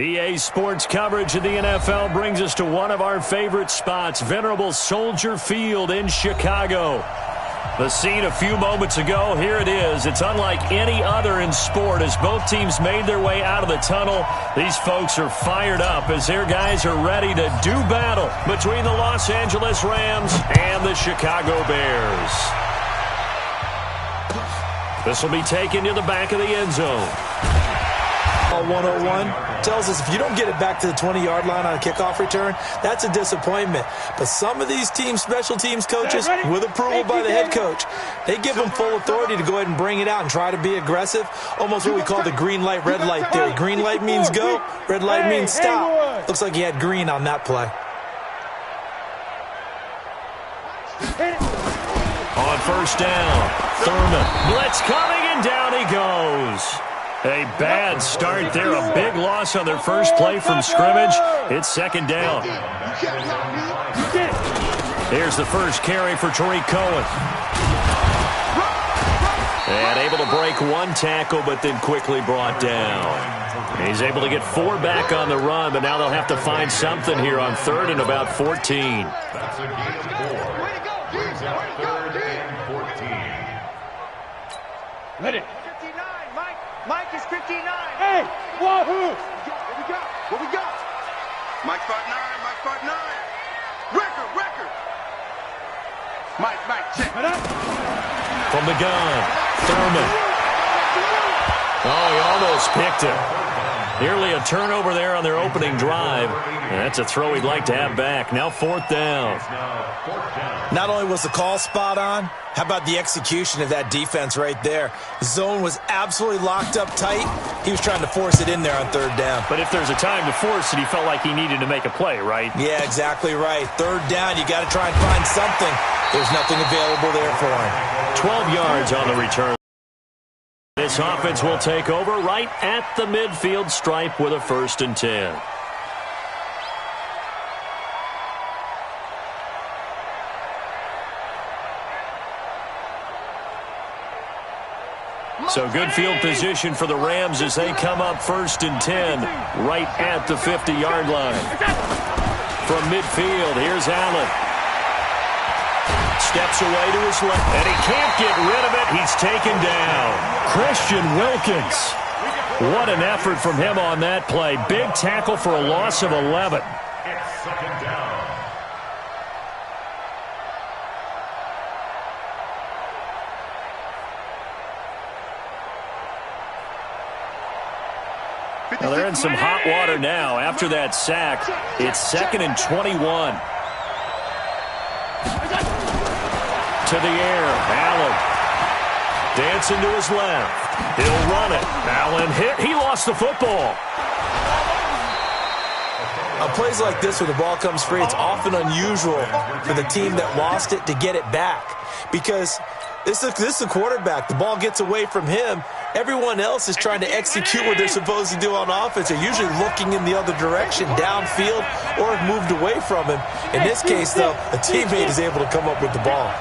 EA Sports coverage of the NFL brings us to one of our favorite spots, venerable Soldier Field in Chicago. The scene a few moments ago, here it is. It's unlike any other in sport as both teams made their way out of the tunnel. These folks are fired up as their guys are ready to do battle between the Los Angeles Rams and the Chicago Bears. This will be taken to the back of the end zone. 101 tells us if you don't get it back to the 20-yard line on a kickoff return, that's a disappointment. But some of these special teams coaches, with approval by the head coach, they give them full authority to go ahead and bring it out and try to be aggressive. Almost what we call the green light, red light theory. Green light means go, red light means stop. Looks like he had green on that play. On first down, Thurman. Blitz coming, and down he goes. A bad start there, a big loss on their first play from scrimmage. It's second down. Here's the first carry for Tariq Cohen. And able to break one tackle, but then quickly brought down. He's able to get 4 back on the run, but now they'll have to find something here on 3rd and about 14. That's a gain of 4. Brings out 3rd and 14. Ready. Mike is 59. Hey, wahoo! What we got? Mike 5'9", Mike 5'9". Record. Mike, check. From the gun, Thurman. Oh, he almost picked it. Nearly a turnover there on their opening drive. And that's a throw he'd like to have back. Now 4th down. Not only was the call spot on, how about the execution of that defense right there? The zone was absolutely locked up tight. He was trying to force it in there on 3rd down. But if there's a time to force it, he felt like he needed to make a play, right? Yeah, exactly right. 3rd down, you got to try and find something. There's nothing available there for him. 12 yards on the return. This offense will take over right at the midfield stripe with a 1st and 10. So good field position for the Rams as they come up 1st and 10 right at the 50-yard line. From midfield, here's Allen. Steps away to his left, and he can't get rid of it. He's taken down. Christian Wilkins. What an effort from him on that play. Big tackle for a loss of 11. It's 2nd down. Now they're in some hot water now. After that sack, it's 2nd and 21. To the air, Allen. Dancing to his left. He'll run it. Allen hit. He lost the football. On plays like this where the ball comes free, it's often unusual for the team that lost it to get it back. Because this is a quarterback. The ball gets away from him. Everyone else is trying to execute what they're supposed to do on offense. They're usually looking in the other direction, downfield, or have moved away from him. In this case, though, a teammate is able to come up with the ball.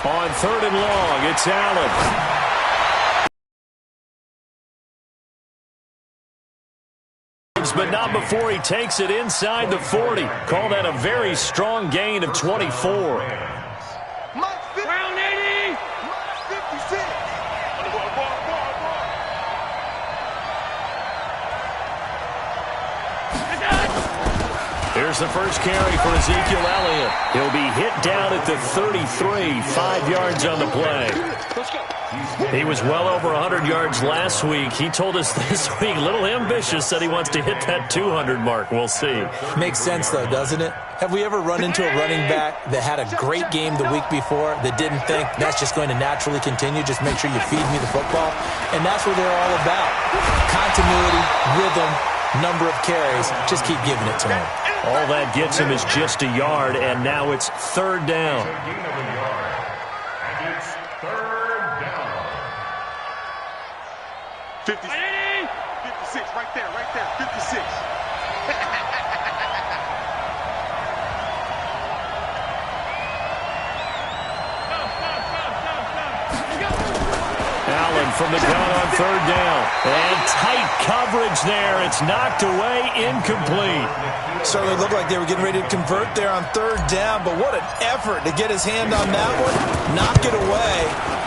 On 3rd and long, it's Allen. But not before he takes it inside the 40. Call that a very strong gain of 24. Round 80. 56. Here's the first carry for Ezekiel Elliott. He'll be hit down at the 33, 5 yards on the play. He was well over 100 yards last week. He told us this week, a little ambitious, said he wants to hit that 200 mark. We'll see. Makes sense, though, doesn't it? Have we ever run into a running back that had a great game the week before that didn't think that's just going to naturally continue? Just make sure you feed me the football. And that's what they're all about. Continuity, rhythm, number of carries. Just keep giving it to him. All that gets him is just a yard, and now it's 3rd down. And it's 3rd down. 56, right there, 56. from the gun on third down. And tight coverage there. It's knocked away, incomplete. Certainly looked like they were getting ready to convert there on third down, but what an effort to get his hand on that one, knock it away,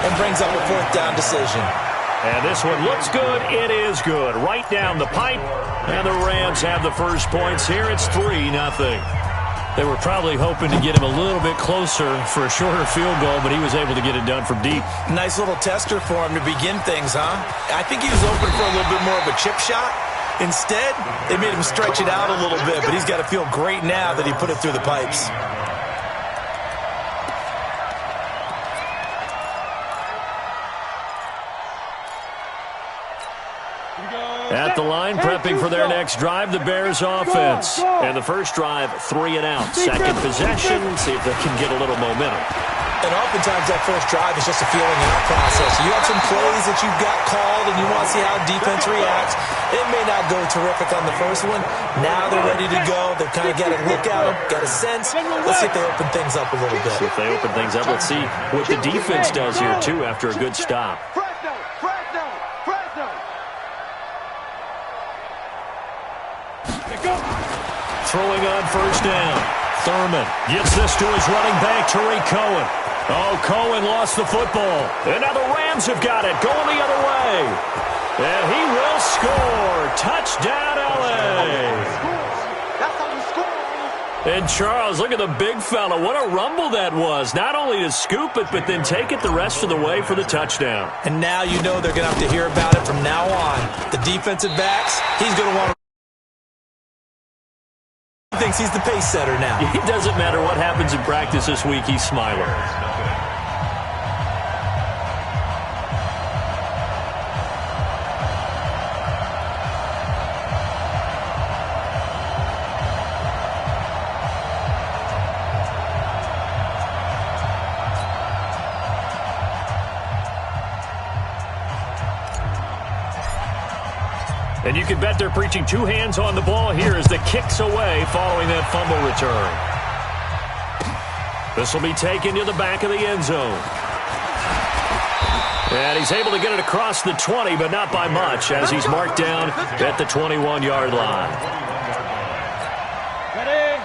and brings up a fourth down decision. And this one looks good. It is good. Right down the pipe. And the Rams have the first points here. It's 3-0. They were probably hoping to get him a little bit closer for a shorter field goal, but he was able to get it done from deep. Nice little tester for him to begin things, huh? I think he was open for a little bit more of a chip shot. Instead, they made him stretch it out a little bit, but he's got to feel great now that he put it through the pipes. At the line, prepping for their next drive, the Bears offense. And the first drive, 3 and out. Second possession, see if they can get a little momentum. And oftentimes that first drive is just a feeling out process. You have some plays that you've got called and you want to see how defense reacts. It may not go terrific on the first one. Now they're ready to go. They've kind of got a look at them, got a sense. Let's see if they open things up a little bit. See if they open things up. Let's see what the defense does here, too, after a good stop. Throwing on first down. Thurman gets this to his running back, Tariq Cohen. Oh, Cohen lost the football. And now the Rams have got it, going the other way. And he will score. Touchdown, L.A. And Charles, look at the big fella. What a rumble that was. Not only to scoop it, but then take it the rest of the way for the touchdown. And now you know they're going to have to hear about it from now on. The defensive backs, he's going to want to. He thinks he's the pace setter now. It doesn't matter what happens in practice this week, he's smiling. And you can bet they're preaching two hands on the ball here as the kick's away following that fumble return. This will be taken to the back of the end zone. And he's able to get it across the 20, but not by much, as he's marked down at the 21-yard line.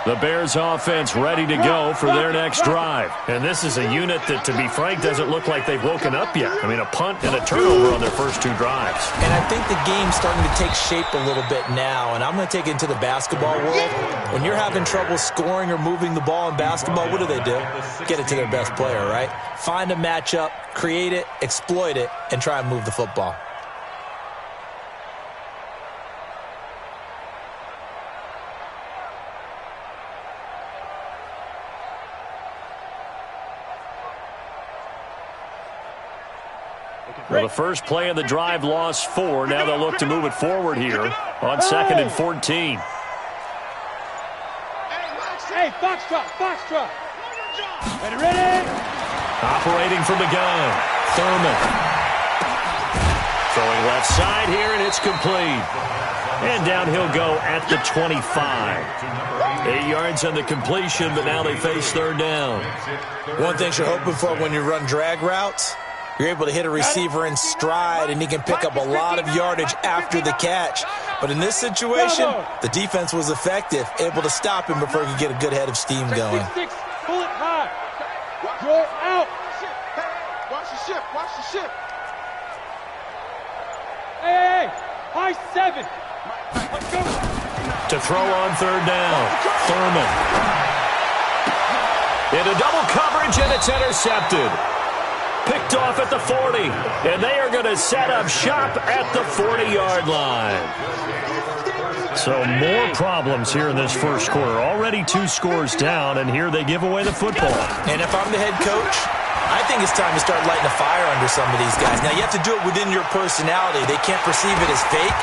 The Bears offense ready to go for their next drive. And this is a unit that, to be frank, doesn't look like they've woken up yet. I mean, a punt and a turnover on their first two drives. And I think the game's starting to take shape a little bit now. And I'm going to take it into the basketball world. When you're having trouble scoring or moving the ball in basketball, what do? Get it to their best player, right? Find a matchup, create it, exploit it, and try and move the football. Well, the first play of the drive lost 4. Now they'll look to move it forward here on 2nd and 14. Hey, Foxtrot. Ready? Operating from the gun. Thurman. Throwing left side here, and it's complete. And down he'll go at the 25. 8 yards on the completion, but now they face third down. One thing you're hoping for when you run drag routes, you're able to hit a receiver in stride, and he can pick up a lot of yardage after the catch. But in this situation, the defense was effective, able to stop him before he could get a good head of steam going. Pull it high. Draw out. Watch the ship. Hey, high 7. Let's go. To throw on third down, Thurman. Into double coverage, and it's intercepted. Picked off at the 40, and they are going to set up shop at the 40-yard line. So more problems here in this first quarter. Already 2 scores down, and here they give away the football. And if I'm the head coach, I think it's time to start lighting a fire under some of these guys. Now, you have to do it within your personality. They can't perceive it as fake.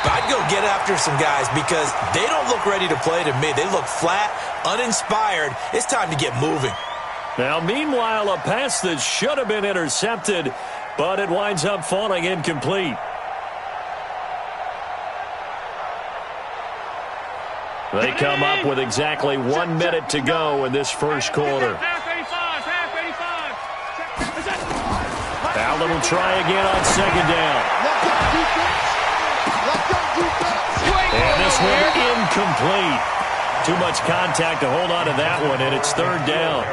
But I'd go get after some guys because they don't look ready to play to me. They look flat, uninspired. It's time to get moving. Now, meanwhile, a pass that should have been intercepted, but it winds up falling incomplete. They come up with exactly 1 minute to go in this first quarter. Now Well, it'll try again on second down. And this one incomplete. Too much contact to hold on to that one, and it's third down.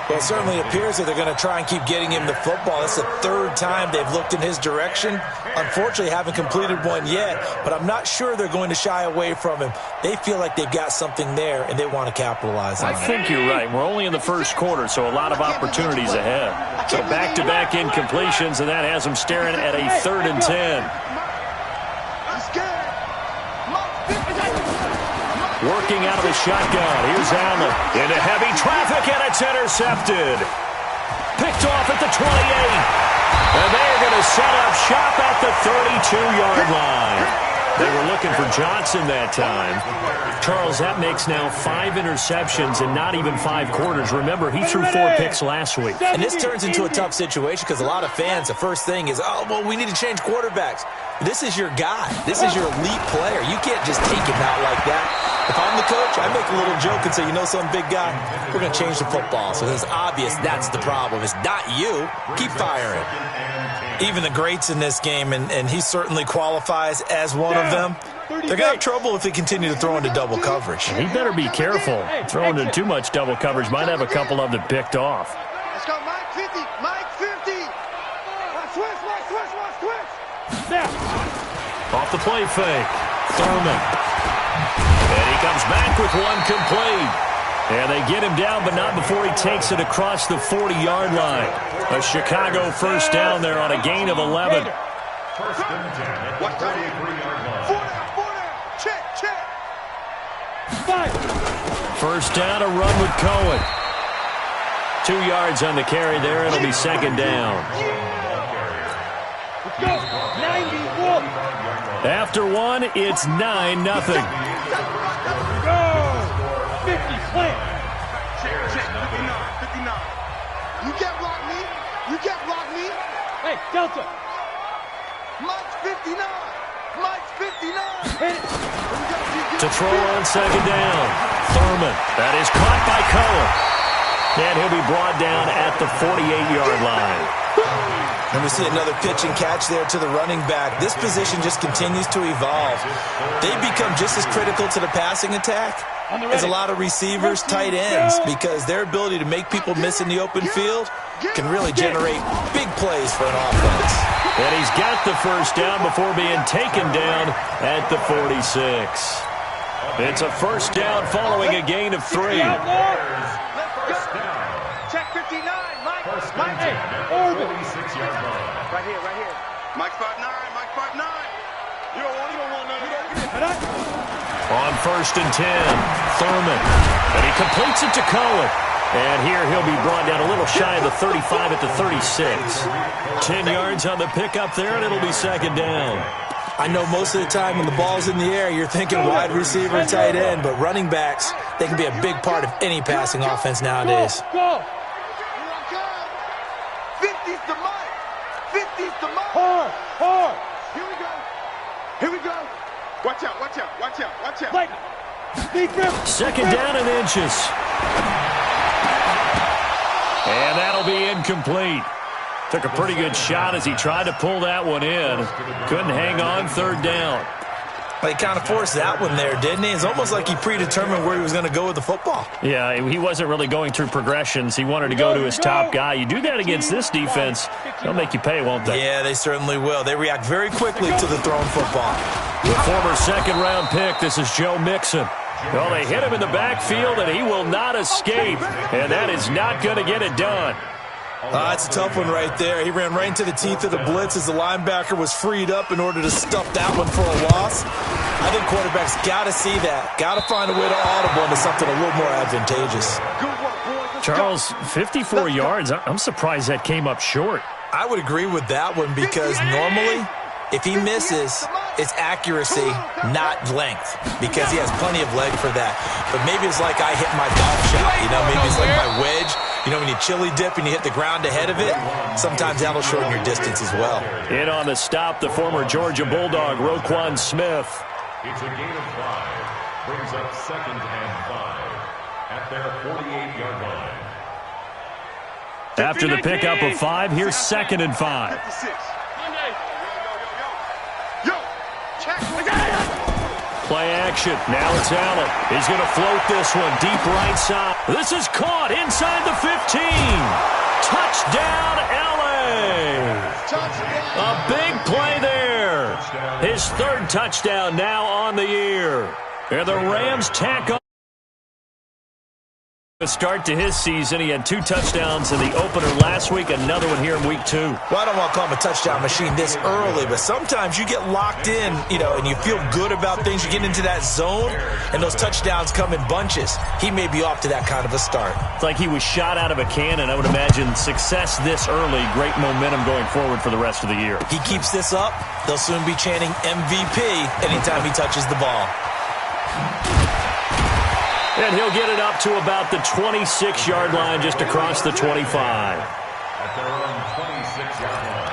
Well, it certainly appears that they're going to try and keep getting him the football. That's the third time they've looked in his direction. Unfortunately, haven't completed one yet, but I'm not sure they're going to shy away from him. They feel like they've got something there, and they want to capitalize on it. I think you're right. We're only in the first quarter, so a lot of opportunities ahead. So back-to-back incompletions, and that has them staring at a 3rd and 10. Working out of the shotgun. Here's Allen into heavy traffic, and it's intercepted. Picked off at the 28. And they're going to set up shop at the 32-yard line. They were looking for Johnson that time. Charles, that makes now 5 interceptions in not even 5 quarters. Remember, he threw 4 picks last week. And this turns into a tough situation because a lot of fans, the first thing is, oh, well, we need to change quarterbacks. This is your guy. This is your elite player. You can't just take him out like that. If I'm the coach, I make a little joke and say, you know some big guy, we're going to change the football. So it's obvious that's the problem. It's not you. Keep firing. Even the greats in this game, and he certainly qualifies as one of them, they're going to have trouble if they continue to throw into double coverage. He better be careful. Throwing into too much double coverage might have a couple of them picked off. Let's go, Mike 50. Mike 50. Watch twist. Off the play fake. Thurman. And he comes back with one complete. And they get him down, but not before he takes it across the 40-yard line. A Chicago first down there on a gain of 11. First and 10 at the 33-yard line. 4 down. Check. 5. First down, a run with Cohen. 2 yards on the carry there. It'll be second down. Let's go. 91. After one, it's 9-0. Go. 50. Plant. Check. 59. You can't block me. Hey, Delta. Mike's 59. Hit it. To throw on second down. Thurman. That is caught by Cohen. And he'll be brought down at the 48-yard line. And we see another pitch and catch there to the running back. This position just continues to evolve. They become just as critical to the passing attack as a lot of receivers, tight ends, because their ability to make people miss in the open field can really generate big plays for an offense. And he's got the first down before being taken down at the 46. It's a first down following a gain of 3. Check 59. Mike. Hey, Orbit. Right here. Mike 5'9. You don't want none of that. On first and 10, Thurman. And he completes it to Cohen. And here he'll be brought down a little shy of the 35 at the 36. 10 yards on the pickup there, and it'll be second down. I know most of the time when the ball's in the air, you're thinking wide receiver, tight end, but running backs, they can be a big part of any passing offense nowadays. Go. 50's the Mike. 50's the Mike. Hard. Here we go. Watch out. Like, Second down and inches. And that'll be incomplete. Took a pretty good shot as he tried to pull that one in. Couldn't hang on, third down. Well, he kind of forced that one there, didn't he? It's almost like he predetermined where he was going to go with the football. Yeah, he wasn't really going through progressions. He wanted to go to his top guy. You do that against this defense, they'll make you pay, won't they? Yeah, they certainly will. They react very quickly to the thrown football. The former second-round pick, this is Joe Mixon. Well, they hit him in the backfield, and he will not escape. And that is not going to get it done. That's a tough one right there. He ran right into the teeth of the blitz as the linebacker was freed up in order to stuff that one for a loss. I think quarterbacks got to see that. Got to find a way to audible into something a little more advantageous. Charles, 54 yards. I'm surprised that came up short. I would agree with that one because normally, if he misses, it's accuracy, not length, because he has plenty of leg for that. But maybe it's like I hit my golf shot, maybe it's like my wedge. When you chili dip and you hit the ground ahead of it, sometimes that'll shorten your distance as well. In on the stop, the former Georgia Bulldog, Roquan Smith. It's a gain of 5. Brings up second and 5 at their 48-yard line. After the pickup of 5, here's 2nd and 5. Play action. Now it's Allen. He's going to float this one deep right side. This is caught inside the 15. Touchdown, L.A. A big play there. His 3rd touchdown now on the year. And the Rams tack on. A start to his season. He had 2 touchdowns in the opener last week, another one here in week 2. Well, I don't want to call him a touchdown machine this early, but sometimes you get locked in, and you feel good about things. You get into that zone, and those touchdowns come in bunches. He may be off to that kind of a start. It's like he was shot out of a cannon. I would imagine success this early, great momentum going forward for the rest of the year. He keeps this up, they'll soon be chanting MVP anytime he touches the ball. And he'll get it up to about the 26-yard line, just across the 25. At their own 26-yard line.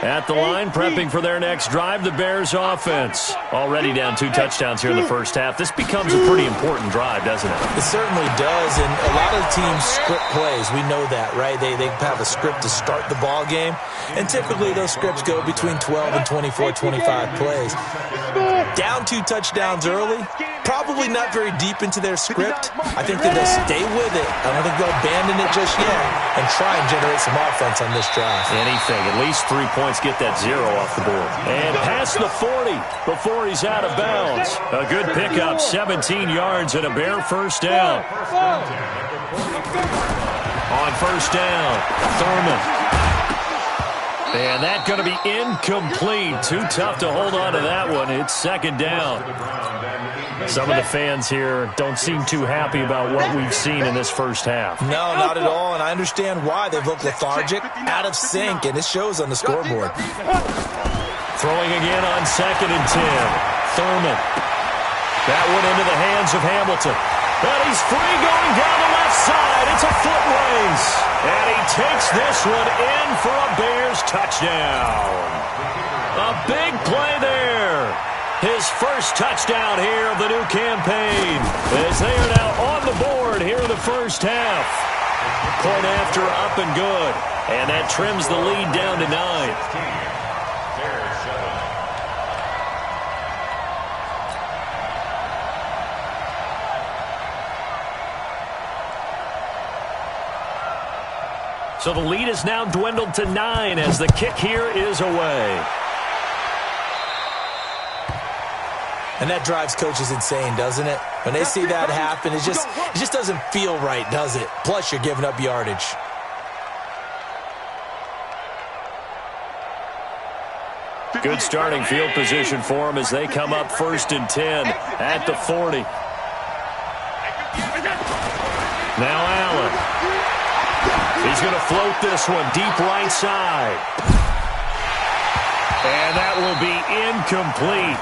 At the line, prepping for their next drive, the Bears offense. Already down 2 touchdowns here in the first half. This becomes a pretty important drive, doesn't it? It certainly does, and a lot of the teams script plays. We know that, right? They have a script to start the ball game, and typically those scripts go between 12 and 24, 25 plays. Down 2 touchdowns early, probably not very deep into their script. I think that they'll stay with it. I don't think they'll abandon it just yet and try and generate some offense on this drive. Anything, at least 3 points, get that 0 off the board. And past the 40 before he's out of bounds. A good pickup, 17 yards and a Bear first down. On first down, Thurman. And that's going to be incomplete. Too tough to hold on to that one. It's 2nd down. Some of the fans here don't seem too happy about what we've seen in this first half. No, not at all, and I understand why. They've looked lethargic, out of sync, and it shows on the scoreboard. Throwing again on 2nd and 10. Thurman. That one into the hands of Hamilton. And he's free going down the left side. It's a foot race. And he takes this one in for a Bears touchdown. A big play there. His first touchdown here of the new campaign, as they are now on the board here in the first half. Point after up and good. And that trims the lead down to 9. So the lead is now dwindled to 9 as the kick here is away. And that drives coaches insane, doesn't it? When they see that happen, it just doesn't feel right, does it? Plus, you're giving up yardage. Good starting field position for them as they come up 1st and 10 at the 40. Now Allen. He's going to float this one deep right side. And that will be incomplete.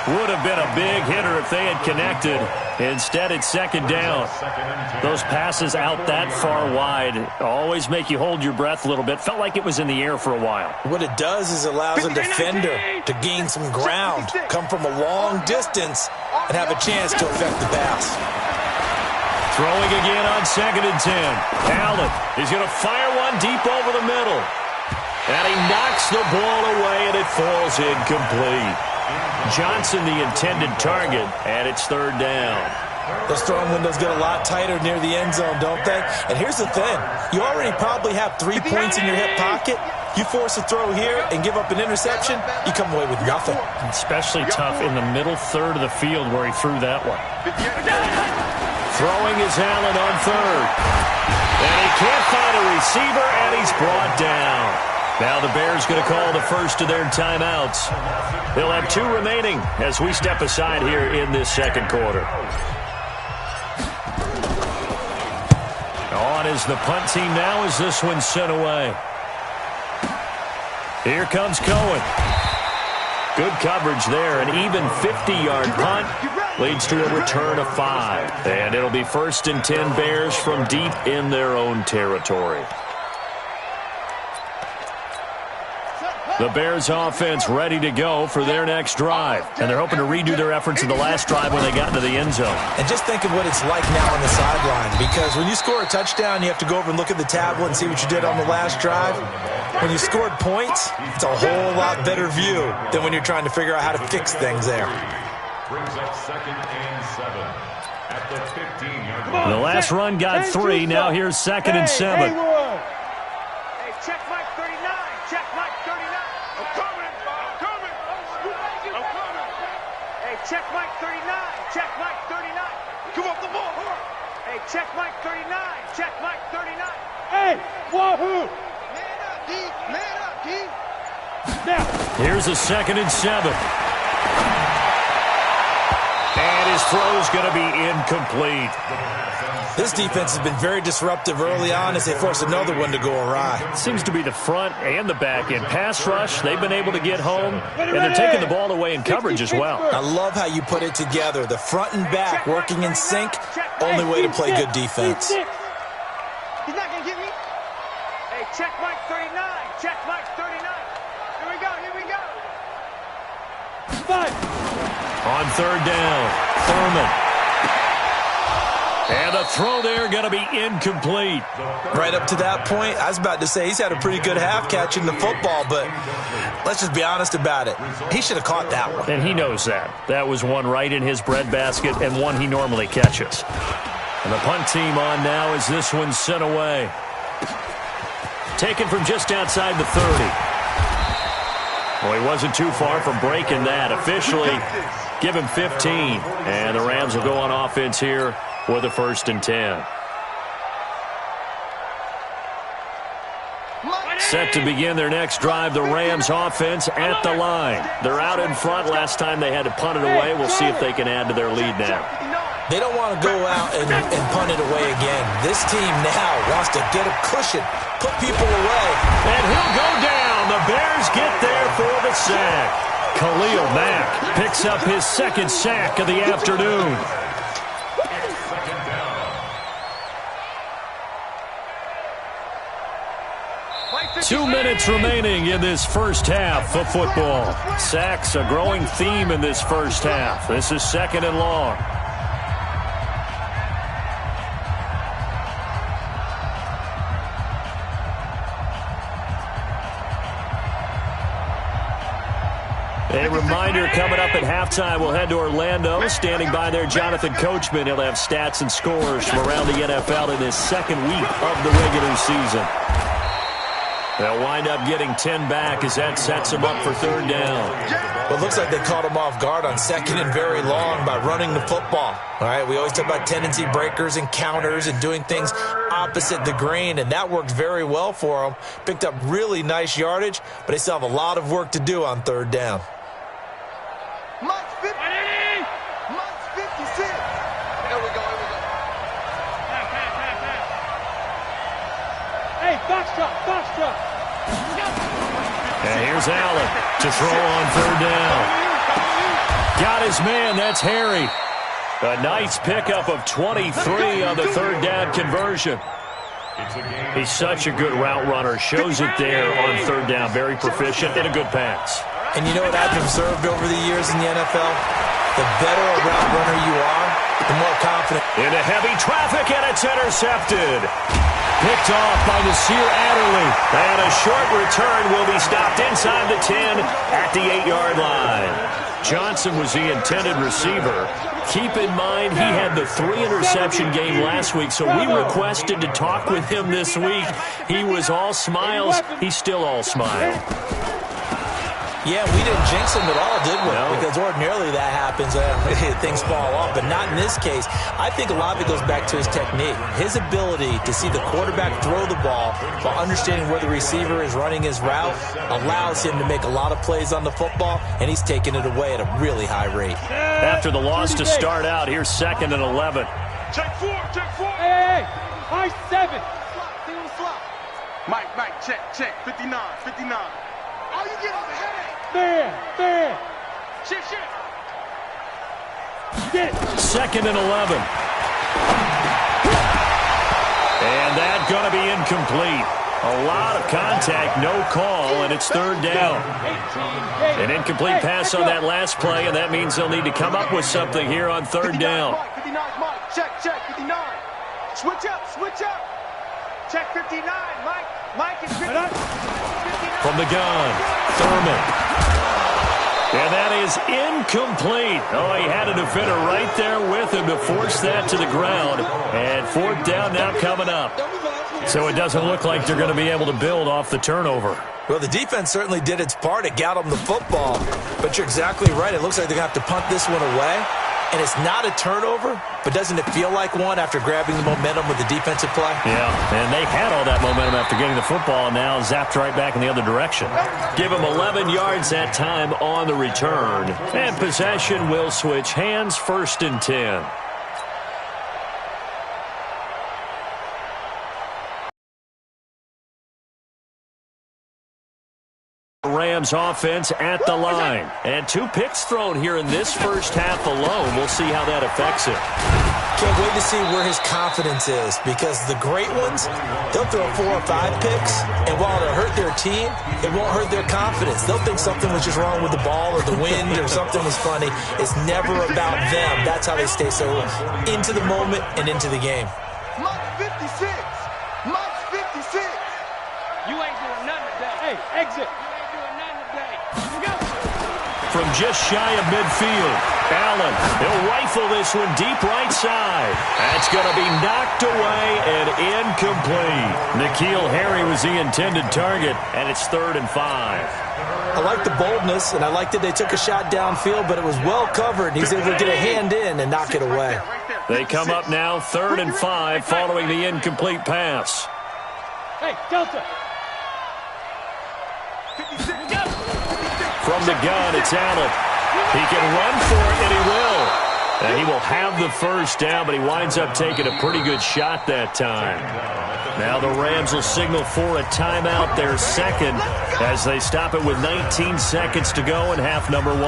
Would have been a big hitter if they had connected. Instead, it's 2nd down. Those passes out that far wide always make you hold your breath a little bit. Felt like it was in the air for a while. What it does is allows a defender to gain some ground, come from a long distance, and have a chance to affect the pass. Throwing again on 2nd and 10. Allen, he's going to fire one deep over the middle. And he knocks the ball away, and it falls incomplete. Johnson, the intended target, and it's 3rd down. Those throwing windows get a lot tighter near the end zone, don't they? And here's the thing. You already probably have 3 points in your hip pocket. You force a throw here and give up an interception, you come away with nothing. Especially tough in the middle third of the field where he threw that one. Throwing is Allen on 3rd. And he can't find a receiver, and he's brought down. Now the Bears going to call the first of their timeouts. They'll have 2 remaining as we step aside here in this 2nd quarter. On is the punt team now as this one's sent away. Here comes Cohen. Good coverage there. An even 50-yard punt leads to a return of 5. And it'll be 1st and 10 Bears from deep in their own territory. The Bears offense ready to go for their next drive. And they're hoping to redo their efforts in the last drive when they got into the end zone. And just think of what it's like now on the sideline, because when you score a touchdown, you have to go over and look at the tablet and see what you did on the last drive. When you scored points, it's a whole lot better view than when you're trying to figure out how to fix things there. Brings up 2nd and 7 at the 15-yard line. The last run got 3. Now here's 2nd and 7. Hey, check Mike 39. Check Mike 39. I'm coming. I'm coming. I'm coming. Hey, check Mike 39. Check Mike 39. Come off the ball. Hey, check Mike 39. Check Mike 39. Hey, wahoo! Man up, D. Man up, D. Now, Here's a 2nd and 7. And his throw's going to be incomplete. This defense has been very disruptive early on as they force another one to go awry. Seems to be the front and the back end. Pass rush, they've been able to get home, and they're taking the ball away in coverage as well. I love how you put it together. The front and back working in sync, only way to play good defense. He's not going to get me. Hey, check Mike 39. Check Mike 39. Here we go. Here we go. On 3rd down, Thurman. And the throw there going to be incomplete. Right up to that point, I was about to say he's had a pretty good half catching the football, but let's just be honest about it. He should have caught that one. And he knows that. That was one right in his breadbasket and one he normally catches. And the punt team on now as this one's sent away. Taken from just outside the 30. Well, he wasn't too far from breaking that. Officially, give him 15. And the Rams will go on offense here with a 1st and 10. Set to begin their next drive, the Rams offense at the line. They're out in front. Last time they had to punt it away. We'll see if they can add to their lead now. They don't want to go out and punt it away again. This team now wants to get a cushion, put people away. And he'll go down. The Bears get there for the sack. Khalil Mack picks up his 2nd sack of the afternoon. 2 minutes remaining in this first half of football. Sacks a growing theme in this first half. This is 2nd and long. A reminder coming up at halftime, we'll head to Orlando. Standing by there, Jonathan Coachman. He'll have stats and scores from around the NFL in his 2nd week of the regular season. They'll wind up getting 10 back as that sets them up for 3rd down. Well, it looks like they caught him off guard on 2nd and very long by running the football. All right, we always talk about tendency breakers and counters and doing things opposite the grain, and that worked very well for them. Picked up really nice yardage, but they still have a lot of work to do on 3rd down. Mike's 50. Mike's 56. Here we go. Here we go. hey, box truck. And here's Allen to throw on 3rd down. Got his man. That's Harry. A nice pickup of 23 on the 3rd down conversion. He's such a good route runner. Shows it there on 3rd down. Very proficient and a good pass. And you know what I've observed over the years in the NFL? The better a route runner you are, the more confident. Into heavy traffic, and it's intercepted. Picked off by Nasir Adderley. And a short return will be stopped inside the 10 at the 8-yard line. Johnson was the intended receiver. Keep in mind he had the 3-interception game last week, so we requested to talk with him this week. He was all smiles. He's still all smile. Yeah, we didn't jinx him at all, did we? No. Because ordinarily that happens, things fall off, but not in this case. I think a lot of it goes back to his technique. His ability to see the quarterback throw the ball while understanding where the receiver is running his route allows him to make a lot of plays on the football, and he's taking it away at a really high rate. After the loss to start out, here's 2nd and 11. Check 4. Hey, high 7. Stay on the slot. Mike, check. 59. Oh, you get on the head. Man. Shit. Get it. 2nd and 11. And that's going to be incomplete. A lot of contact, no call, and it's third down. An incomplete pass on that last play, and that means they'll need to come up with something here on third down. 59, Mike. Check, 59. Switch up. Check 59, Mike. Mike is 59. From the gun, Thurman. And that is incomplete. Oh, he had a defender right there with him to force that to the ground. And fourth down now coming up. So it doesn't look like they're going to be able to build off the turnover. Well, the defense certainly did its part. It got them the football. But you're exactly right. It looks like they're going to have to punt this one away. And it's not a turnover, but doesn't it feel like one after grabbing the momentum with the defensive play? Yeah, and they had all that momentum after getting the football, and now zapped right back in the other direction. Give them 11 yards that time on the return. And possession will switch hands, 1st and 10. Rams offense at the line. And 2 picks thrown here in this first half alone. We'll see how that affects it. Can't wait to see where his confidence is, because the great ones, they'll throw 4 or 5 picks, and while it'll hurt their team, it won't hurt their confidence. They'll think something was just wrong with the ball or the wind or something was funny. It's never about them. That's how they stay so into the moment and into the game. Mike's 56. Mike's 56. You ain't doing nothing today. Hey, exit. From just shy of midfield, Allen, he'll rifle this one deep right side. That's going to be knocked away and incomplete. N'Keal Harry was the intended target, and it's 3rd and 5. I like the boldness, and I like that they took a shot downfield, but it was well covered. He's able to get a hand in and knock it away. They come up now 3rd and 5 following the incomplete pass. Hey, Delta. From the gun, it's Allen. He can run for it, and he will. And he will have the first down, but he winds up taking a pretty good shot that time. Now the Rams will signal for a timeout, their second, as they stop it with 19 seconds to go in half number 1.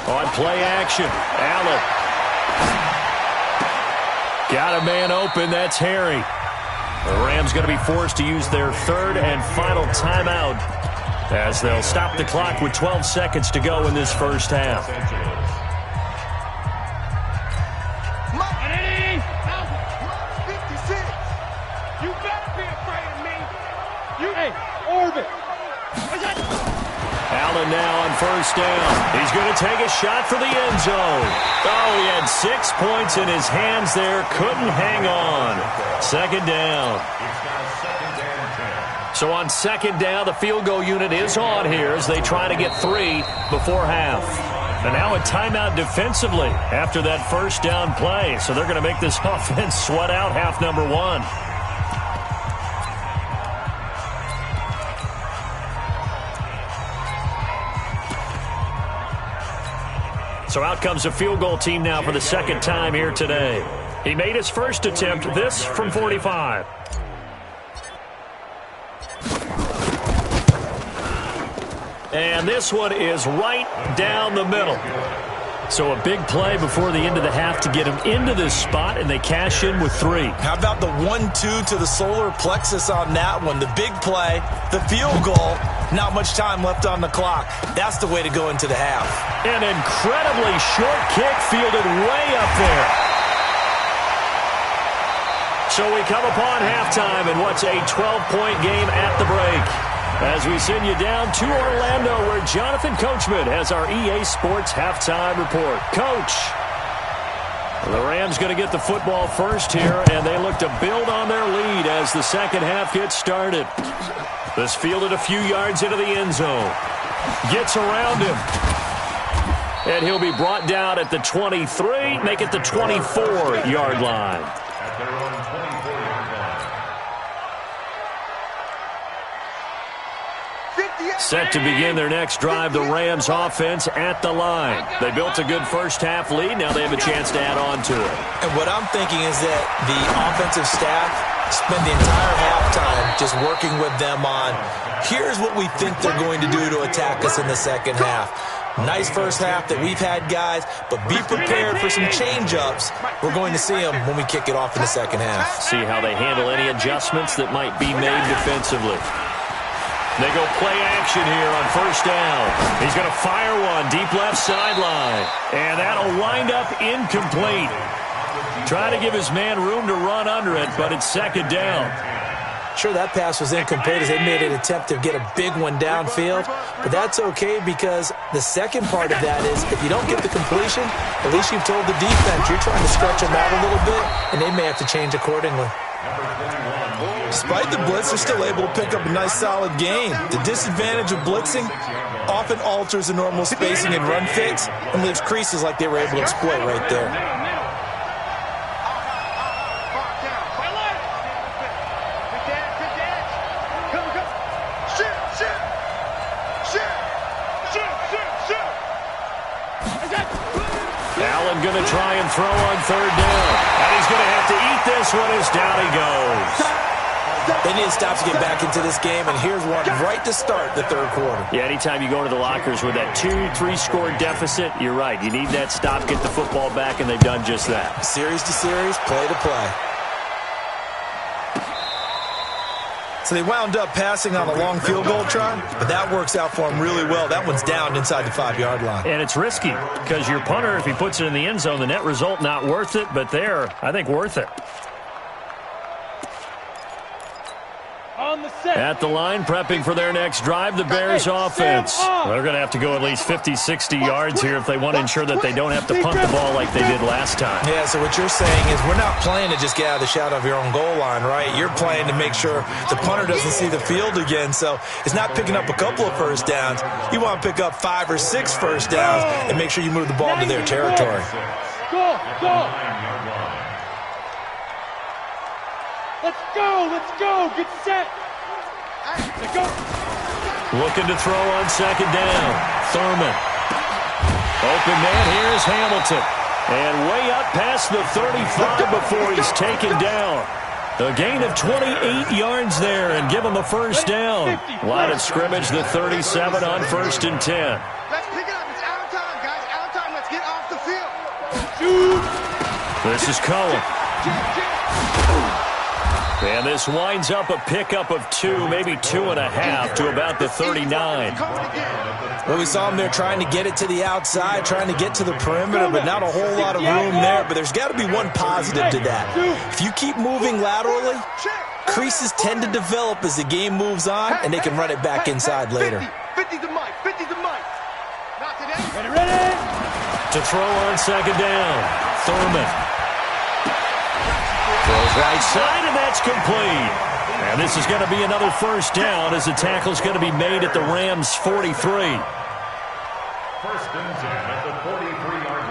On play action, Allen. Got a man open, that's Harry. The Rams going to be forced to use their 3rd and final timeout as they'll stop the clock with 12 seconds to go in this first half. 56. You better be afraid of me. Hey, orbit. Allen now on first down. He's going to take a shot for the end zone. Oh, he had 6 points in his hands there. Couldn't hang on. 2nd down. So on 2nd down, the field goal unit is on here as they try to get 3 before half. And now a timeout defensively after that first down play. So they're going to make this offense sweat out half number 1. So out comes the field goal team now for the 2nd time here today. He made his first attempt, this from 45. And this one is right down the middle. So a big play before the end of the half to get him into this spot, and they cash in with 3. How about the 1-2 to the solar plexus on that one? The big play, the field goal, not much time left on the clock. That's the way to go into the half. An incredibly short kick fielded way up there. So we come upon halftime in what's a 12-point game at the break, as we send you down to Orlando, where Jonathan Coachman has our EA Sports halftime report. Coach, the Rams going to get the football first here, and they look to build on their lead as the second half gets started. This fielded a few yards into the end zone. Gets around him. And he'll be brought down at the 23, make it the 24-yard line. At their own 24-yard line. 58. Set to begin their next drive, the Rams offense at the line. They built a good first-half lead. Now they have a chance to add on to it. And what I'm thinking is that the offensive staff spend the entire halftime just working with them on, here's what we think they're going to do to attack us in the second half. Nice first half that we've had, guys, but be prepared for some change-ups. We're going to see them when we kick it off in the second half. See how they handle any adjustments that might be made defensively. They go play action here on first down. He's going to fire one deep left sideline. And that'll wind up incomplete. Trying to give his man room to run under it, but it's second down. Sure, that pass was incomplete as they made an attempt to get a big one downfield. But that's okay because the second part of that is if you don't get the completion, at least you've told the defense you're trying to stretch them out a little bit, and they may have to change accordingly. Despite the blitz, they're still able to pick up a nice, solid gain. The disadvantage of blitzing often alters the normal spacing and run fits and leaves creases like they were able to exploit right there. Allen going to try and throw on third down. And he's going to have to eat this one as down he goes. They need to stop to get back into this game, and here's one right to start the third quarter. Yeah, anytime you go to the lockers with that 2-3 score deficit, you're right. You need that stop, get the football back, and they've done just that. Series to series, play to play. So they wound up passing on a long field goal try, but that works out for them really well. That one's down inside the 5-yard line. And it's risky because your punter, if he puts it in the end zone, the net result not worth it, but there, I think worth it. At the line, prepping for their next drive, the Bears offense. They're going to have to go at least 50, 60 yards here if they want to ensure that they don't have to punt the ball like they did last time. Yeah, so what you're saying is we're not playing to just get out of the shadow of your own goal line, right? You're playing to make sure the punter doesn't see the field again. So it's not picking up a couple of first downs. You want to pick up 5 or 6 first downs and make sure you move the ball into their territory. Go, go. Let's go, get set. Go. Looking to throw on second down. Thurman. Open man, here's Hamilton. And way up past the 35 before he's taken down. A gain of 28 yards there and give him a first down. Line of scrimmage, the 37 on 1st and 10. Let's pick it up. It's out of time, guys. Out of time. Let's get off the field. This is Cohen. And this winds up a pickup of 2, maybe 2.5 to about the 39. Well, we saw him there trying to get it to the outside, trying to get to the perimeter, but not a whole lot of room there. But there's got to be one positive to that. If you keep moving laterally, creases tend to develop as the game moves on, and they can run it back inside later. 50 to Mike. 50 to Mike. Not today. Ready. To throw on second down. Thurman. Throws right side, and that's complete. And this is going to be another first down as the tackle's going to be made at the Rams' 43. First and 10 at the 43-yard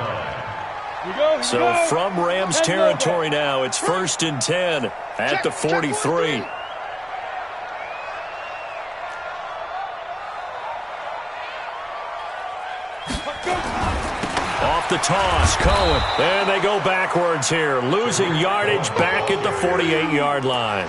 line. So from Rams territory now, it's 1st and 10 at the 43. Off the toss, Cohen. And they go backwards here, losing yardage back at the 48-yard line.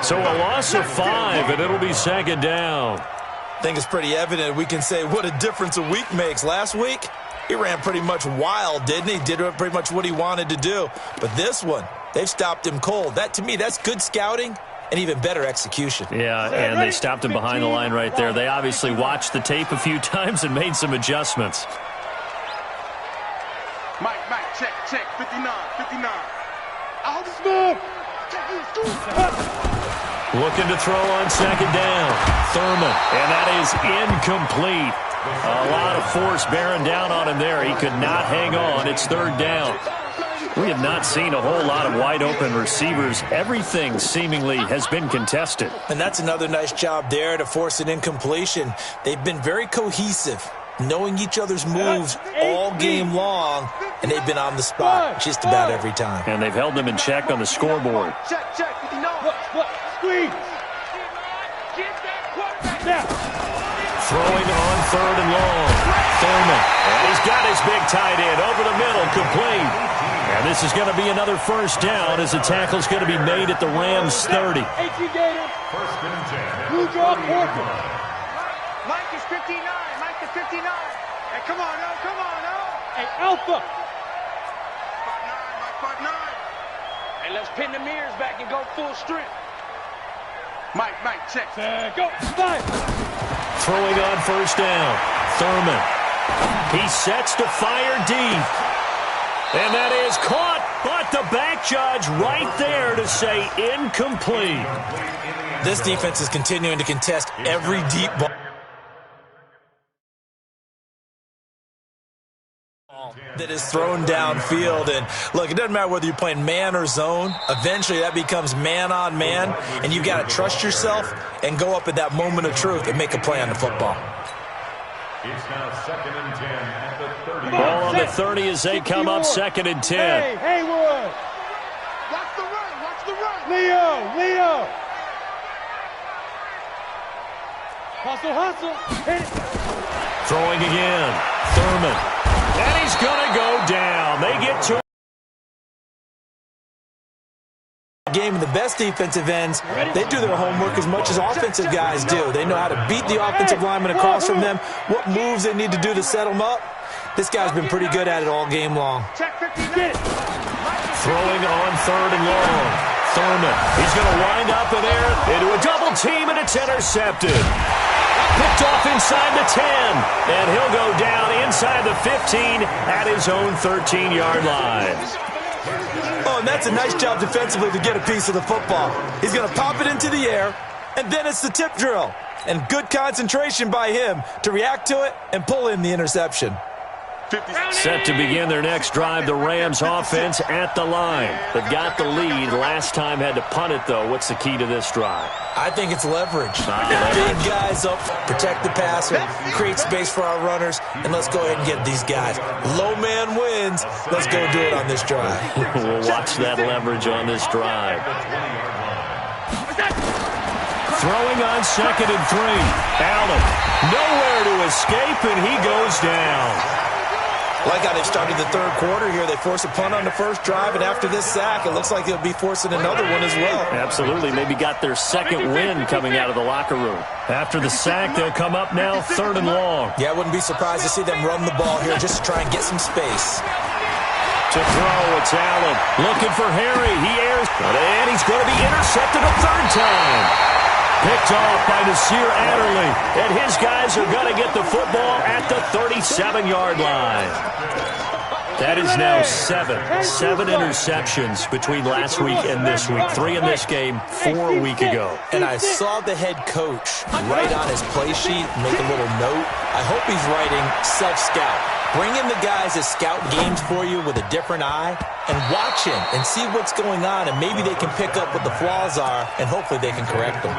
So a loss of 5, and it'll be second down. I think it's pretty evident. We can say what a difference a week makes. Last week, he ran pretty much wild, didn't he? Did pretty much what he wanted to do. But this one, they've stopped him cold. That, to me, that's good scouting and even better execution. Yeah, and they stopped him behind the line right there. They obviously watched the tape a few times and made some adjustments. Mike, check, 59. Out Move. Looking to throw on second down. Thurman, and that is incomplete. A lot of force bearing down on him there. He could not hang on. It's third down. We have not seen a whole lot of wide-open receivers. Everything seemingly has been contested. And that's another nice job there to force an incompletion. They've been very cohesive, knowing each other's moves all game long, and they've been on the spot just about every time. And they've held them in check on the scoreboard. Check, 59. Squeeze. Now. Throwing on third and long. Thurman. And he's got his big tight end over the middle, complete. And this is going to be another first down as the tackle's going to be made at the Rams' 30. 18 Gators. First and 10. Blue draw Porter. Mike is 59. Mike is 59. Hey, come on, no, come on, no. Hey, Alpha. 5'9". Hey, let's pin the mirrors back and go full strength. Mike, check. Go. 5. Throwing on first down. Thurman. He sets to fire deep. And that is caught, but the back judge right there to say incomplete. This defense is continuing to contest every deep ball that is thrown downfield. And look, it doesn't matter whether you're playing man or zone. Eventually that becomes man on man, and you've got to trust yourself and go up at that moment of truth and make a play on the football. It's now second and 10 at the 30. Ball on the 30 as they come up, second and 10. Hey, Haywood. Watch the run, watch the run. Leo. Hustle. Hit it. Throwing again. Thurman. And he's going to go down. They get to game, and the best defensive ends, they do their homework as much as offensive guys do. They know how to beat the offensive lineman across from them, what moves they need to do to set them up. This guy's been pretty good at it all game long. throwing on third and long. Thurman, he's going to wind up in there into a double team, and it's intercepted. Picked off inside the 10, and he'll go down inside the 15 at his own 13-yard line. Oh, and that's a nice job defensively to get a piece of the football. He's going to pop it into the air, and then it's the tip drill. And good concentration by him to react to it and pull in the interception. Set to begin their next drive, the Rams offense at the line. They've got the lead. Last time had to punt it, though. What's the key to this drive? I think it's leverage. Big guys up, protect the passer, create space for our runners, and let's go ahead and get these guys. Low man wins. Let's go do it on this drive. We'll watch that leverage on this drive. Throwing on second and 3. Allen, nowhere to escape, and he goes down. Like how they've started the third quarter here. They force a punt on the first drive, and after this sack, it looks like they'll be forcing another one as well. Absolutely. Maybe got their second win coming out of the locker room. After the sack, they'll come up now third and long. Yeah, I wouldn't be surprised to see them run the ball here just to try and get some space. To throw, it's Allen. Looking for Harry. He airs, and he's going to be intercepted a third time. Picked off by Nasir Adderley, and his guys are going to get the football at the 37-yard line. That is now seven interceptions between last week and this week. 3 in this game, 4 a week ago. And I saw the head coach write on his play sheet, make a little note. I hope he's writing self-scout. Bring in the guys that scout games for you with a different eye and watch him and see what's going on, and maybe they can pick up what the flaws are, and hopefully they can correct them.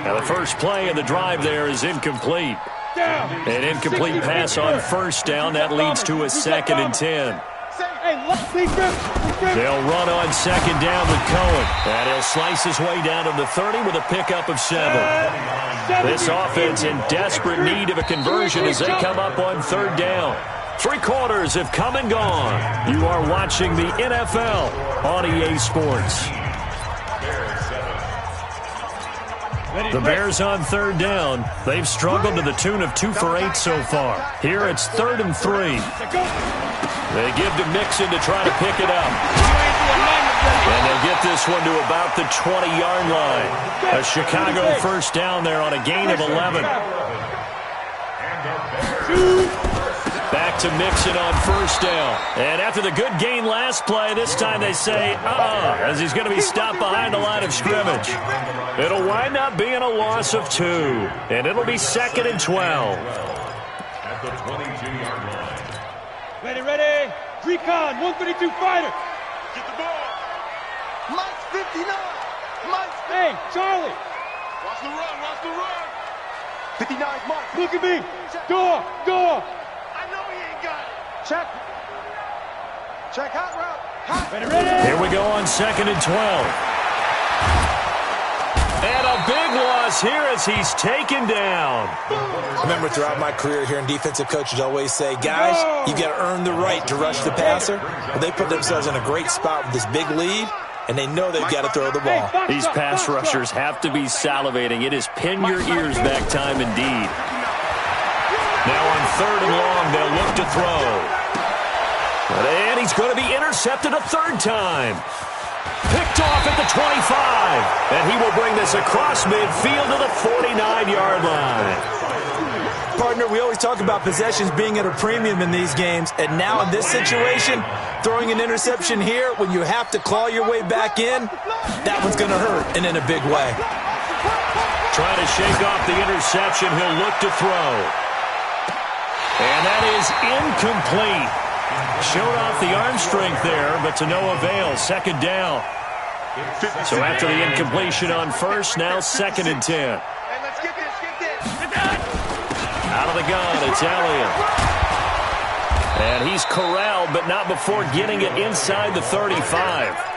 Now the first play in the drive there is incomplete. An incomplete pass on first down. That leads to a second and 10. They'll run on second down with Cohen. And he'll slice his way down to the 30 with a pickup of 7. This offense in desperate need of a conversion as they come up on third down. 3 quarters have come and gone. You are watching the NFL on EA Sports. The Bears on third down. They've struggled to the tune of 2 for 8 so far. Here it's 3rd and 3. They give to Mixon to try to pick it up. And they'll get this one to about the 20-yard line. A Chicago first down there on a gain of 11. Back to Mixon on first down. And after the good gain last play, this time they say, as he's going to be stopped behind the line of scrimmage. It'll wind up being a loss of 2. And it'll be 2nd and 12. At the 22-yard line. Ready. Recon, 132 fighter. Get the ball. Mike's 59. Mike's. Hey, Charlie. Watch the run. 59's Mike. Look at me. Door. I know he ain't got it. Check hot route. Ready. Here we go on 2nd and 12. And a big loss here as he's taken down. Remember, throughout my career here in defensive coaches always say, guys, you got to earn the right to rush the passer. Well, they put themselves in a great spot with this big lead, and they know they've got to throw the ball. These pass rushers have to be salivating. It is pin your ears back time indeed. Now on 3rd and long, they'll look to throw. And he's going to be intercepted a third time. Picked off at the 25. And he will bring this across midfield to the 49-yard line. Partner, we always talk about possessions being at a premium in these games. And now in this situation, throwing an interception here when you have to claw your way back in, that one's going to hurt, and in a big way. Trying to shake off the interception. He'll look to throw. And that is incomplete. Showed off the arm strength there, but to no avail. 2nd down. So after the incompletion on 1st, now 2nd and 10. Hey, let's get this, get this. Out of the gun, it's Elliott. And he's corralled, but not before getting it inside the 35.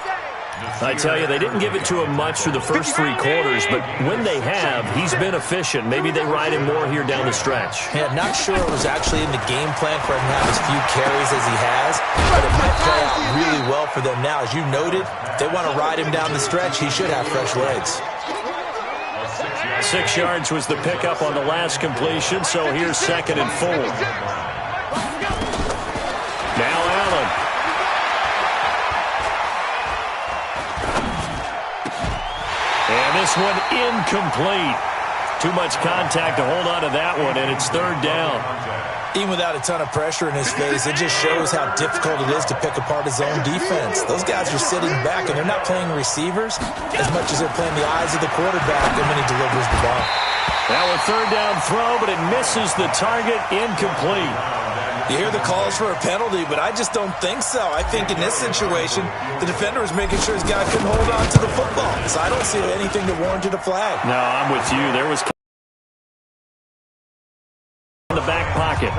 I tell you, they didn't give it to him much through the first 3 quarters, but when they have, he's been efficient. Maybe they ride him more here down the stretch. Yeah, not sure it was actually in the game plan for him to have as few carries as he has, but it might play out really well for them now. As you noted, if they want to ride him down the stretch, he should have fresh legs. 6 yards was the pickup on the last completion, so here's 2nd and 4. Now Allen. And this one incomplete. Too much contact to hold on to that one, and it's 3rd down. Even without a ton of pressure in his face, it just shows how difficult it is to pick apart his own defense. Those guys are sitting back, and they're not playing receivers as much as they're playing the eyes of the quarterback when he delivers the ball. Now a 3rd down throw, but it misses the target. Incomplete. You hear the calls for a penalty, but I just don't think so. I think in this situation, the defender is making sure his guy couldn't hold on to the football. So I don't see anything that warranted a flag. No, I'm with you. There was in the back pocket.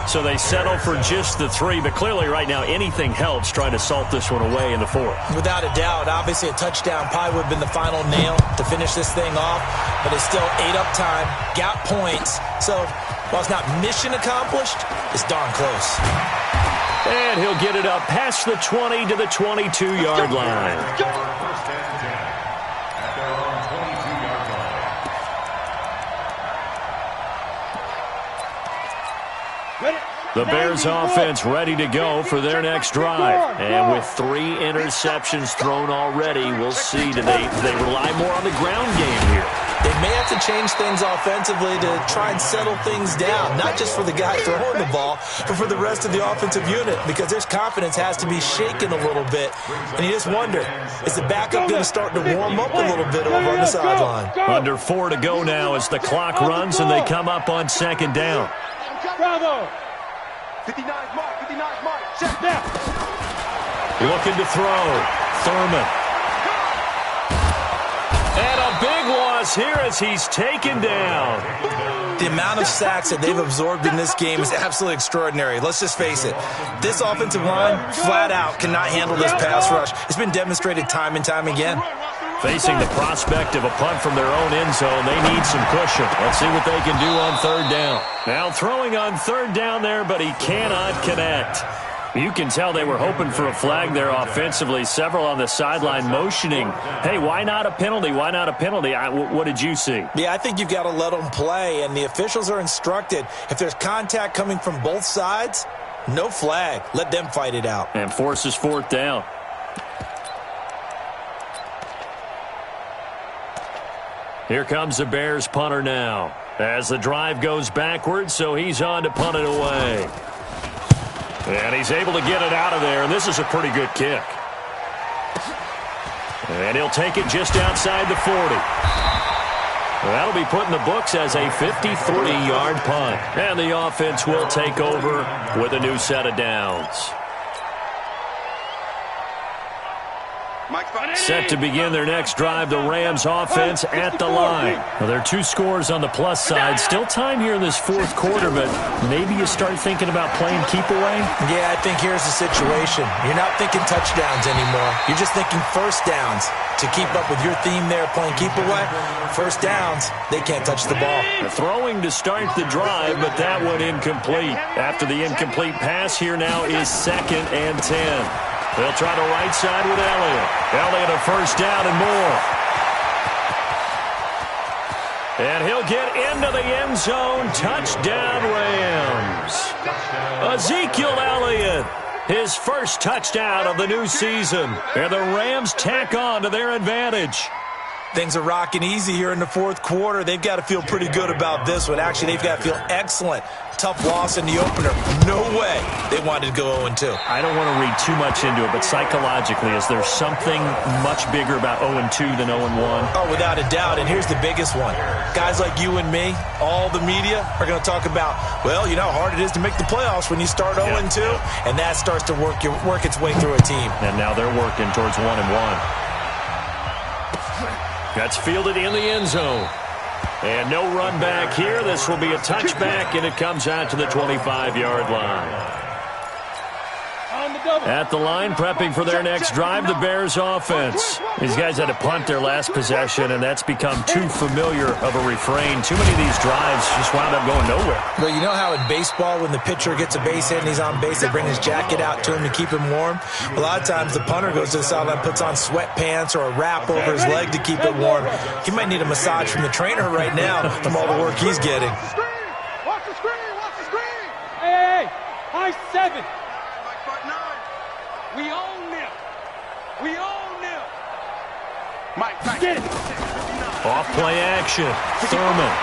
So they settle for just the 3, but clearly right now anything helps trying to salt this one away in the 4th. Without a doubt, obviously a touchdown probably would have been the final nail to finish this thing off, but it's still 8 up time, got points. So while it's not mission accomplished, it's darn close. And he'll get it up past the 20 to the 22-yard line. The Bears offense ready to go for their next drive. And with 3 interceptions thrown already, we'll see. Do they rely more on the ground game here? They may have to change things offensively to try and settle things down, not just for the guy throwing the ball, but for the rest of the offensive unit, because their confidence has to be shaken a little bit. And you just wonder, is the backup going to start to warm up a little bit over on the sideline? Under 4 to go now as the clock runs and they come up on 2nd down. Bravo. 59 mark, check down. Looking to throw. Thurman. And a big loss here as he's taken down. The amount of sacks that they've absorbed in this game is absolutely extraordinary. Let's just face it. This offensive line, flat out, cannot handle this pass rush. It's been demonstrated time and time again. Facing the prospect of a punt from their own end zone, they need some cushion. Let's see what they can do on 3rd down. Now throwing on 3rd down there, but he cannot connect. You can tell they were hoping for a flag there offensively. Several on the sideline motioning, hey, why not a penalty? Why not a penalty? What did you see? Yeah, I think you've got to let them play, and the officials are instructed. If there's contact coming from both sides, no flag. Let them fight it out. And forces 4th down. Here comes the Bears punter now. As the drive goes backwards, so he's on to punt it away. And he's able to get it out of there, and this is a pretty good kick. And he'll take it just outside the 40. That'll be put in the books as a 53-yard punt. And the offense will take over with a new set of downs. Set to begin their next drive, the Rams offense at the line. Well, there are 2 scores on the plus side. Still time here in this fourth quarter, but maybe you start thinking about playing keep away? Yeah, I think here's the situation. You're not thinking touchdowns anymore. You're just thinking first downs. To keep up with your theme there, playing keep away, first downs, they can't touch the ball. Throwing to start the drive, but that one incomplete. After the incomplete pass, here now is 2nd and 10. They'll try the right side with Elliott. Elliott a first down and more. And he'll get into the end zone. Touchdown, Rams. Ezekiel Elliott, his first touchdown of the new season. And the Rams tack on to their advantage. Things are rocking easy here in the fourth quarter. They've got to feel pretty good about this one. Actually, they've got to feel excellent. Tough loss in the opener. No way they wanted to go 0-2. I don't want to read too much into it, but psychologically, is there something much bigger about 0-2 than 0-1? Oh, without a doubt. And here's the biggest one. Guys like you and me, all the media, are going to talk about, well, you know how hard it is to make the playoffs when you start 0-2, and that starts to work its way through a team. And now they're working towards 1-1. That's fielded in the end zone. And no run back here. This will be a touchback, and it comes out to the 25-yard line. At the line, prepping for their next drive, the Bears offense. These guys had to punt their last possession, and that's become too familiar of a refrain. Too many of these drives just wound up going nowhere. Well, you know how in baseball, when the pitcher gets a base hit and he's on base, they bring his jacket out to him to keep him warm? A lot of times the punter goes to the sideline, puts on sweatpants or a wrap over his leg to keep it warm. He might need a massage from the trainer right now from all the work he's getting. Watch the screen! Watch the screen! Hey, high 7. We own them. We own them. Mike, Get it. Off play action. Thurman.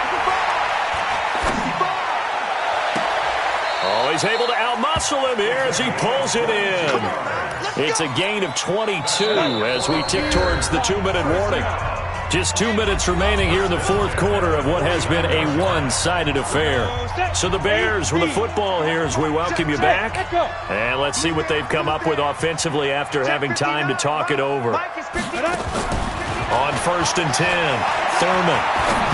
Oh, he's able to outmuscle him here as he pulls it in. It's a gain of 22 as we tick towards the 2-minute warning. Just 2 minutes remaining here in the fourth quarter of what has been a one-sided affair. So the Bears with the football here as we welcome you back. And let's see what they've come up with offensively after having time to talk it over. On 1st and 10, Thurman.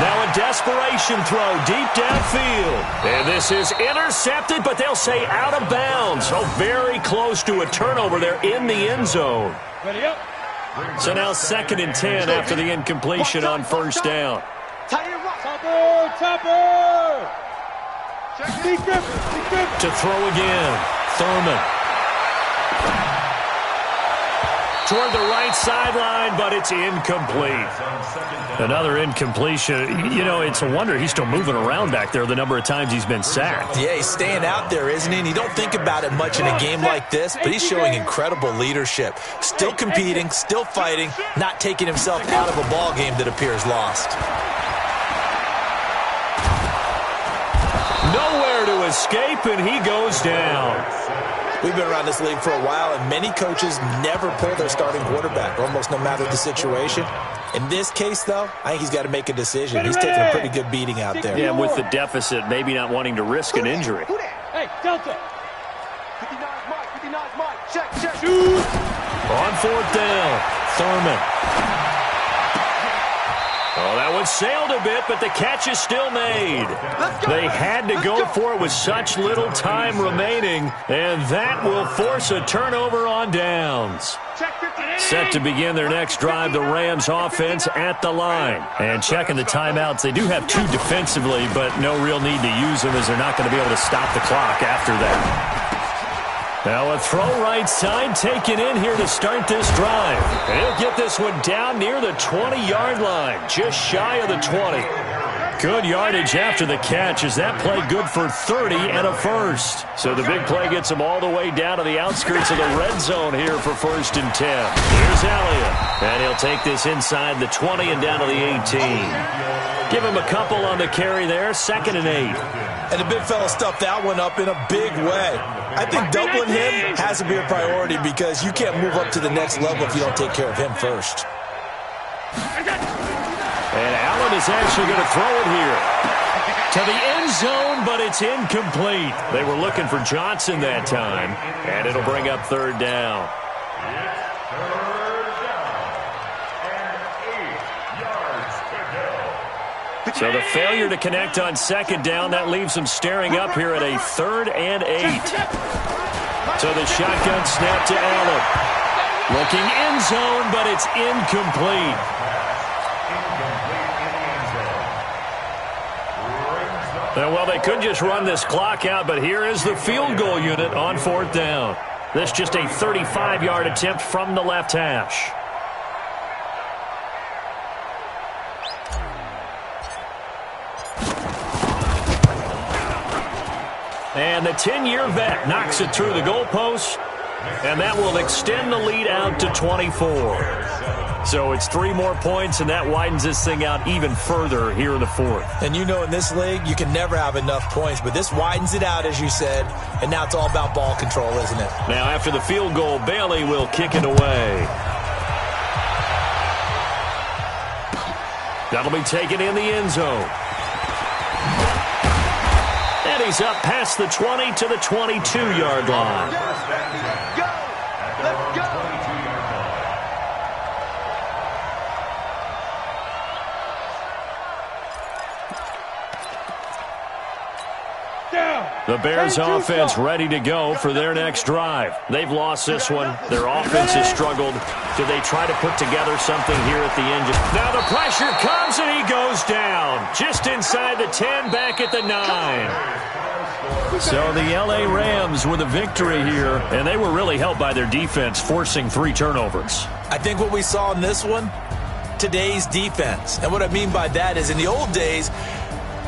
Now a desperation throw deep downfield. And this is intercepted, but they'll say out of bounds. So very close to a turnover there in the end zone. Ready up. So now 2nd and 10 after the incompletion on 1st down. Topper! To throw again, Thurman. Toward the right sideline, but it's incomplete. Another incompletion. You know, it's a wonder he's still moving around back there the number of times he's been sacked. Yeah, he's staying out there, isn't he? And you don't think about it much in a game like this, but he's showing incredible leadership. Still competing, still fighting, not taking himself out of a ball game that appears lost. Nowhere to escape, and he goes down. We've been around this league for a while, and many coaches never pull their starting quarterback, almost no matter the situation. In this case, though, I think he's got to make a decision. He's taking a pretty good beating out there. Yeah, with the deficit, maybe not wanting to risk an injury. Hey, Delta. 59's Mike. 59's Mike. Check. Shoot. On 4th down, Thurman. Oh, that one sailed a bit, but the catch is still made. They had to go for it with such little time remaining, and that will force a turnover on downs. Set to begin their next drive, the Rams offense at the line. And checking the timeouts, they do have 2 defensively, but no real need to use them as they're not going to be able to stop the clock after that. Now a throw right side taken in here to start this drive. And he'll get this one down near the 20-yard line, just shy of the 20. Good yardage after the catch as that play good for 30 and a first. So the big play gets him all the way down to the outskirts of the red zone here for 1st and 10. Here's Elliott. And he'll take this inside the 20 and down to the 18. Give him a couple on the carry there, 2nd and 8. And the big fella stuffed that one up in a big way. I think doubling him has to be a priority because you can't move up to the next level if you don't take care of him first. And Allen is actually going to throw it here to the end zone, but it's incomplete. They were looking for Johnson that time, and it'll bring up 3rd down. So the failure to connect on second down, that leaves them staring up here at a 3rd and 8. So the shotgun snap to Allen. Looking end zone, but it's incomplete. Well, they could just run this clock out, but here is the field goal unit on 4th down. This just a 35-yard attempt from the left hash. And the 10-year vet knocks it through the goalpost, and that will extend the lead out to 24. So it's 3 more points, and that widens this thing out even further here in the 4th. And you know in this league, you can never have enough points, but this widens it out, as you said, and now it's all about ball control, isn't it? Now after the field goal, Bailey will kick it away. That'll be taken in the end zone. And he's up past the 20 to the 22-yard line. Go! Let's go! The Bears offense ready to go for their next drive. They've lost this one. Their offense has struggled. Do they try to put together something here at the end? Now the pressure comes and he goes down. Just inside the 10, back at the 9. So the LA Rams with a victory here, and they were really helped by their defense, forcing 3 turnovers. I think what we saw in this one, today's defense. And what I mean by that is in the old days,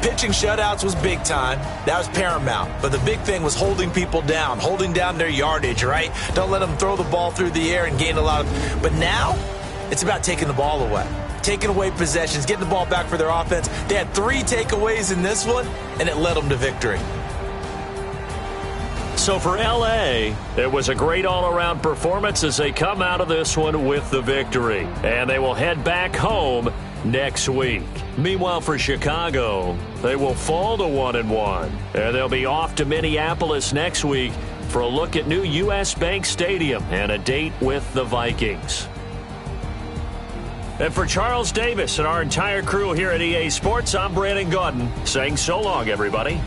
pitching shutouts was big time. That was paramount. But the big thing was holding people down, holding down their yardage, right? Don't let them throw the ball through the air and gain a lot of... But now, it's about taking the ball away. Taking away possessions, getting the ball back for their offense. They had 3 takeaways in this one, and it led them to victory. So for LA, it was a great all-around performance as they come out of this one with the victory. And they will head back home next week. Meanwhile, for Chicago, they will fall to 1-1. And they'll be off to Minneapolis next week for a look at new U.S. Bank Stadium and a date with the Vikings. And for Charles Davis and our entire crew here at EA Sports, I'm Brandon Gaudin saying so long, everybody.